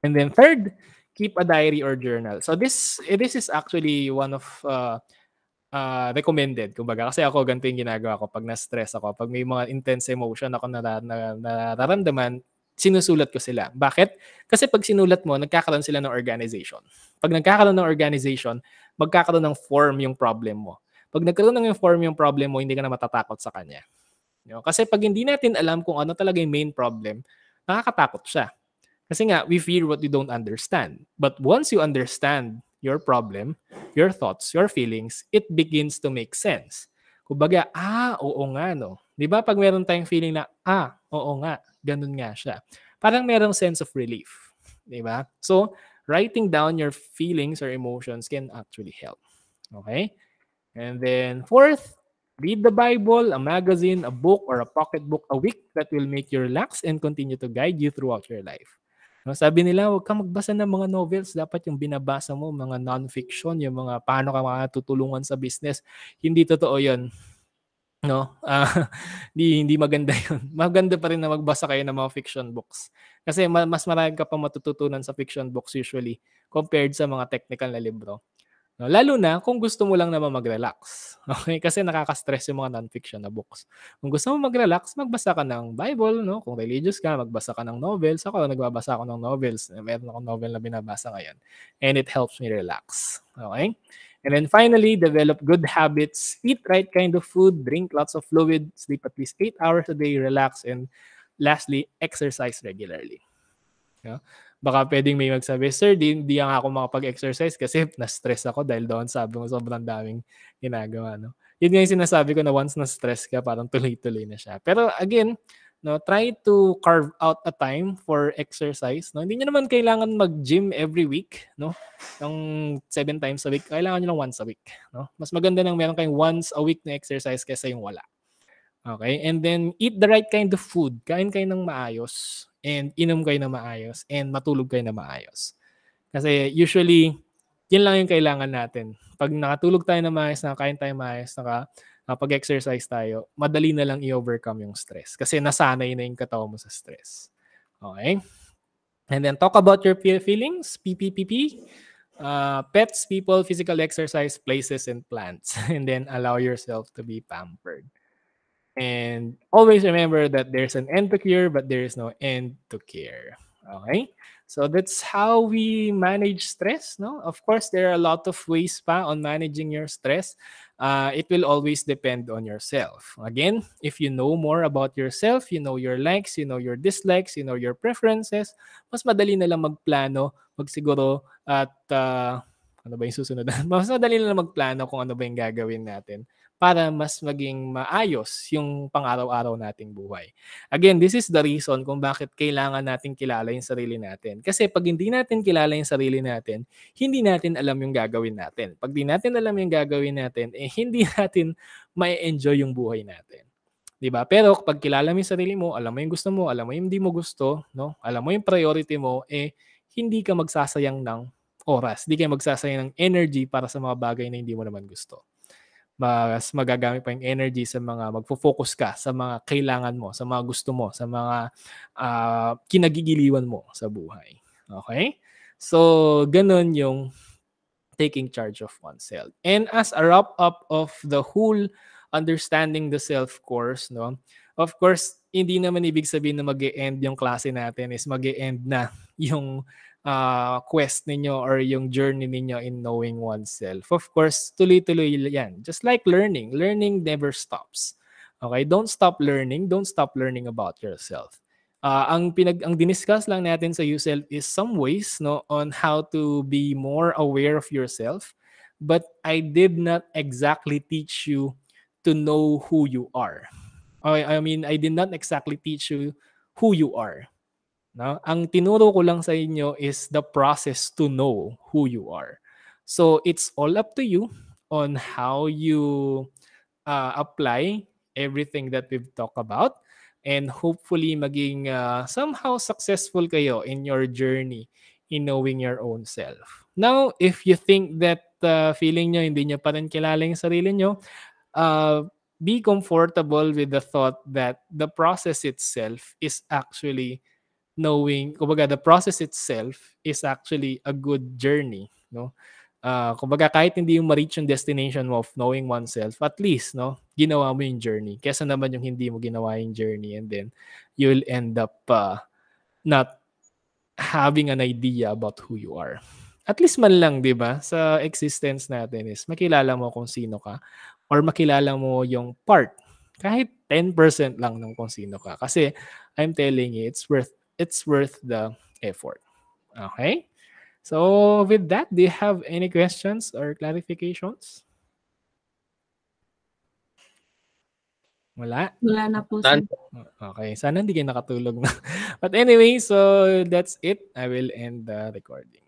And then third, keep a diary or journal. So this is actually one of recommended. Kumbaga, kasi ako ganito yung ginagawa ko pag na-stress ako. Pag may mga intense emotion ako nararamdaman, sinusulat ko sila. Bakit? Kasi pag sinulat mo, nagkakaroon sila ng organization. Pag nagkakaroon ng organization, magkakaroon ng form yung problem mo. Pag nagkaroon ng form yung problem mo, hindi ka na matatakot sa kanya. Kasi pag hindi natin alam kung ano talaga yung main problem, nakakatakot siya. Kasi nga, we fear what we don't understand. But once you understand your problem, your thoughts, your feelings, it begins to make sense. Kumbaga, oo nga, no? Di ba pag meron tayong feeling na, oo nga, ganun nga siya. Parang merong sense of relief. Di ba? So, writing down your feelings or emotions can actually help. Okay? And then, fourth, read the Bible, a magazine, a book, or a pocketbook a week that will make you relax and continue to guide you throughout your life. No, sabi nila, huwag kang magbasa ng mga novels. Dapat yung binabasa mo, mga non-fiction, yung mga paano ka matutulungan sa business. Hindi totoo yun. No? Hindi maganda yun. Maganda pa rin na magbasa kayo ng mga fiction books. Kasi mas marami ka pa matututunan sa fiction books usually compared sa mga technical na libro. No, lalo na kung gusto mo lang naman mag-relax. Okay? Kasi nakaka-stress yung mga non-fiction na books. Kung gusto mo mag-relax, magbasa ka ng Bible. No? Kung religious ka, magbasa ka ng novels. Ako, nagbabasa ako ng novels. Meron akong novel na binabasa ngayon. And it helps me relax. Okay? And then finally, develop good habits. Eat right kind of food. Drink lots of fluid. Sleep at least 8 hours a day. Relax. And lastly, exercise regularly. Yeah? Baka pwedeng may magsabi, sir, di nga ako makapag-exercise kasi na-stress ako dahil doon sabi mo sobrang daming ginagawa. No? Yun nga yung sinasabi ko na once na-stress ka, parang tuloy-tuloy na siya. Pero again, no, try to carve out a time for exercise. No? Hindi nyo naman kailangan mag-gym every week. No? Yung 7 times a week, kailangan nyo lang once a week. No? Mas maganda nang meron kayong once a week na exercise kaysa yung wala. Okay? And then, eat the right kind of food. Kain kayo ng maayos. And inom kayo na maayos. And matulog kayo na maayos. Kasi usually, yun lang yung kailangan natin. Pag nakatulog tayo na maayos, nakakain tayo maayos, pag-exercise tayo, madali na lang i-overcome yung stress kasi nasanay na yung katawan mo sa stress. Okay? And then talk about your feelings, PPPP. Pets, people, physical exercise, places, and plants. And then allow yourself to be pampered. And always remember that there's an end to cure, but there is no end to care. Okay? So that's how we manage stress. No, of course, there are a lot of ways pa on managing your stress. It will always depend on yourself. Again, if you know more about yourself, you know your likes, you know your dislikes, you know your preferences, mas madali na lang magplano, magsiguro, at ano ba yung susunod? Mas madali na lang magplano kung ano ba yung gagawin natin para mas maging maayos yung pang-araw-araw nating buhay. Again, this is the reason kung bakit kailangan nating kilala yung sarili natin. Kasi pag hindi natin kilala yung sarili natin, hindi natin alam yung gagawin natin. Pag di natin alam yung gagawin natin, hindi natin ma-enjoy yung buhay natin. 'Di ba? Pero pag kilala mo yung sarili mo, alam mo yung gusto mo, alam mo yung hindi mo gusto, no? Alam mo yung priority mo, hindi ka magsasayang ng oras, hindi ka magsasayang ng energy para sa mga bagay na hindi mo naman gusto. Mas magagamit pa yung energy sa mga magfo-focus ka sa mga kailangan mo, sa mga gusto mo, sa mga kinagigiliwan mo sa buhay. Okay? So, ganun yung taking charge of oneself. And as a wrap up of the whole understanding the self course, no? Of course, hindi naman ibig sabihin na mag-e-end yung klase natin is mag-e-end na yung quest ninyo or yung journey ninyo in knowing oneself. Of course, tuloy-tuloy yan. Just like learning. Learning never stops. Okay? Don't stop learning. Don't stop learning about yourself. Ang diniscuss lang natin sa yourself is some ways no on how to be more aware of yourself, but I did not exactly teach you to know who you are. I mean, I did not exactly teach you who you are. No? Ang tinuro ko lang sa inyo is the process to know who you are. So it's all up to you on how you apply everything that we've talked about, and hopefully maging somehow successful kayo in your journey in knowing your own self. Now, if you think that feeling nyo hindi nyo pa rin kilala yung sarili nyo, be comfortable with the thought that the process itself is actually knowing, kumbaga the process itself is actually a good journey, no? Kumbaga kahit hindi yung ma-reach yung destination mo of knowing oneself, at least, no, ginawa mo yung journey. Kesa naman yung hindi mo ginawa yung journey and then you'll end up not having an idea about who you are. At least man lang, di ba, sa existence natin is makilala mo kung sino ka or makilala mo yung part, kahit 10% lang ng kung sino ka. Kasi I'm telling you, it's worth the effort. Okay? So with that, do you have any questions or clarifications? Wala? Wala na po, sir. Okay, sana hindi kayo nakatulog na. But anyway, so that's it. I will end the recording.